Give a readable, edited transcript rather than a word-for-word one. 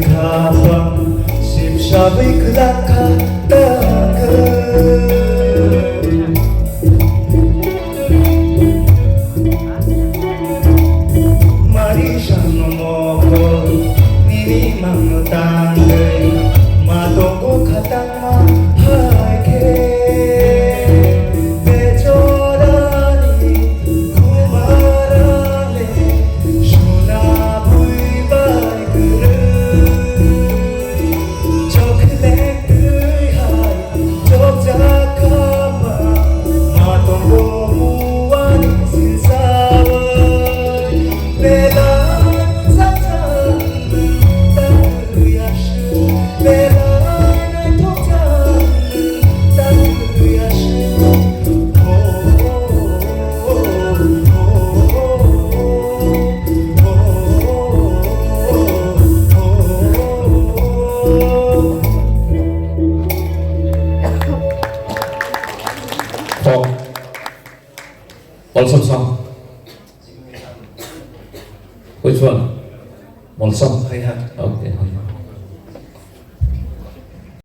kapang sipshabay kelakatakan Marishan moko nini mang tanggay matoko katang mahake Bechorani kumarale shuna buibay kuru chocolate hai chokjakama matoko muani sinsaway Bela zatan takuyashu Bela naitotan takuyashu For Molsom song. Which one? Molsom. I have Okay.